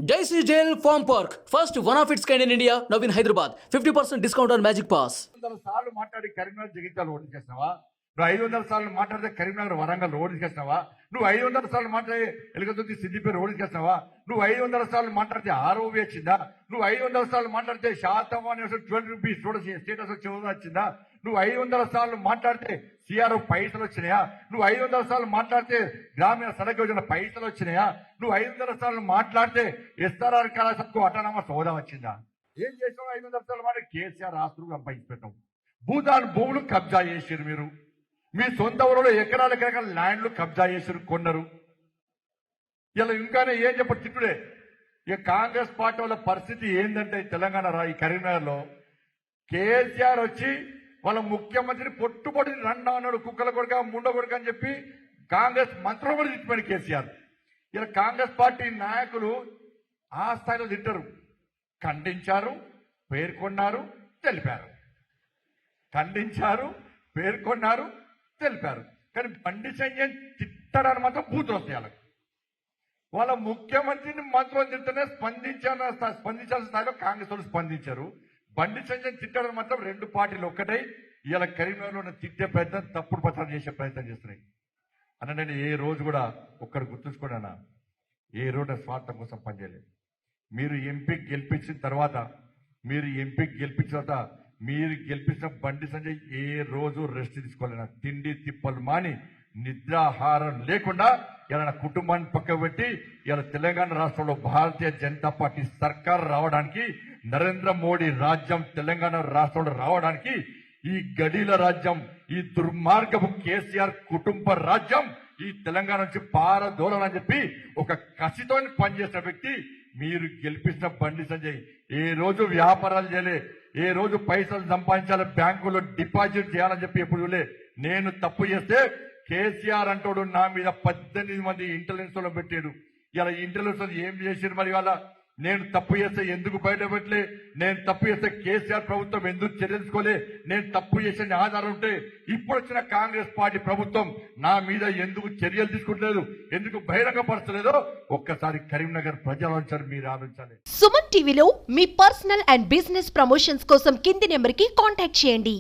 JC Jail Farm Park, first one of its kind in India, now in Hyderabad. 50% discount on Magic Pass. 500 సార్లు మాట్లాడి Karimnagar Jagtial vote చేసినావా? నువ్వు 500 సార్లు మాట్లాడితే Karimnagar Warangal road చేసినావా? నువ్వు 500 సార్లు మాట్లాడి ఎలుగతుర్తి సిద్దిపేట రోడ్డు చేసినావా? నువ్వు 500 సార్లు మాట్లాడితే ROV వచ్చిందా? నువ్వు 500 సార్లు మాట్లాడితే శాతం అనేసి 12 రూపీస్ స్టేటస్ వచ్చి వచ్చిందా? నువ్వు 500 సార్లు మాట్లాడితే CRO పైసలు వచ్చినాయా? నువ్వు 500 సార్లు మాట్లాడితే గ్రామీణ సడక్ యోజన పైసలు వచ్చినాయా? నువ్వు 500 సార్లు మాట్లాడితే SRR కళాశాలకు అటానమస్ హోదా వచ్చిందా? ఏం చేసావు? 500 సార్లు మాట కేసీఆర్ ఆస్తులు సంపాదించిపెట్టావు. భూములు కబ్జా చేసారు. మీరు మీ సొంత ఊరిలో ఎకరాల ల్యాండ్లు కబ్జా చేసారు, కొన్నారు. ఇలా ఇంకానే ఏం చెప్ప తిట్టుడే. ఇక కాంగ్రెస్ పార్టీ వాళ్ళ పరిస్థితి ఏంటంటే తెలంగాణ ఈ కరీంనగర్ లో కేసీఆర్ వచ్చి వాళ్ళ ముఖ్యమంత్రిని పొట్టుపొడి రండా అన్నాడు. కుక్కల కొడుక ముండ కొడుక అని చెప్పి కాంగ్రెస్ మంత్రులు కూడా తిట్టిపోయాడు కేసీఆర్. ఇలా కాంగ్రెస్ పార్టీ నాయకులు ఆ స్థాయిలో తింటారు. ఖండించారు, పేర్కొన్నారు, తెలిపారు. ఖండించారు, పేర్కొన్నారు, తెలిపారు. కానీ బండి సంజయ్ తిట్టడానికి మాత్రం బూతులు వస్తాయి వాళ్ళకి. వాళ్ళ ముఖ్యమంత్రిని మంత్రులు తింటేనే స్పందించాల్సిన స్థాయిలో కాంగ్రెస్ వాళ్ళు స్పందించారు. బండి సంజయ్ తిట్టడానికి మాత్రం రెండు పార్టీలు ఒక్కటై ఇలా కరీంనగర్లో తిట్టే ప్రయత్నం, తప్పుడు ప్రచారం చేసే ప్రయత్నం చేస్తున్నాయి. అన్న నేను ఏ రోజు కూడా ఒక్కరు గుర్తుంచుకోండి అన్న, ఏ రోజు స్వార్థం కోసం పనిచేయలేదు. మీరు ఎంపీ గెలిపించిన తర్వాత మీరు గెలిపించిన బండి సంజయ్ ఏ రోజు రెస్ట్ తీసుకోలేనా? తిండి తిప్పలు మాని నిద్రాహారం లేకుండా ఇలా నా కుటుంబాన్ని పక్క పెట్టి ఇలా తెలంగాణ రాష్ట్రంలో భారతీయ జనతా పార్టీ సర్కార్ రావడానికి, నరేంద్ర మోడీ రాజ్యం తెలంగాణ రాష్ట్రంలో రావడానికి, ఈ గడీల రాజ్యం, ఈ దుర్మార్గపు కేసీఆర్ కుటుంబ రాజ్యం ఈ తెలంగాణ నుంచి పారదోలని చెప్పి ఒక కసితో పనిచేసిన వ్యక్తి మీరు గెలిపించిన బండి సంజయ్. ఏ రోజు వ్యాపారాలు చేయలే, ఏ రోజు పైసలు సంపాదించాలి, బ్యాంకులో డిపాజిట్ చేయాలని చెప్పి ఎప్పుడు చూడలే. నేను తప్పు చేస్తే కేసీఆర్ అంటాడు నా మీద 18 మంది ఇంటెలిజెన్స్ లో పెట్టాడు. ఇలా ఇంటెలిజెన్స్ ఏం చేశారు? మరి వాళ్ళ నేను తప్పు చేస్తే ఎందుకు బయట పెట్టలే? నేను తప్పు చేస్తే కేసీఆర్ ప్రభుత్వం ఎందుకు చర్యలుకోలే? నేను తప్పు చేసే ఆధారం ఉంటే ఇప్పుడు వచ్చిన కాంగ్రెస్ పార్టీ ప్రభుత్వం నా మీద ఎందుకు చర్యలు తీసుకుంటలేదు, ఎందుకు బహిరంగపరచలేదో ఒక్కసారి కరీంనగర్ ప్రజలు మీరు ఆలోచించాలి. సుమన్ టీవీలో మీ పర్సనల్ అండ్ బిజినెస్ ప్రమోషన్స్ కోసం కింది నెంబర్ కి కాంటాక్ట్ చేయండి.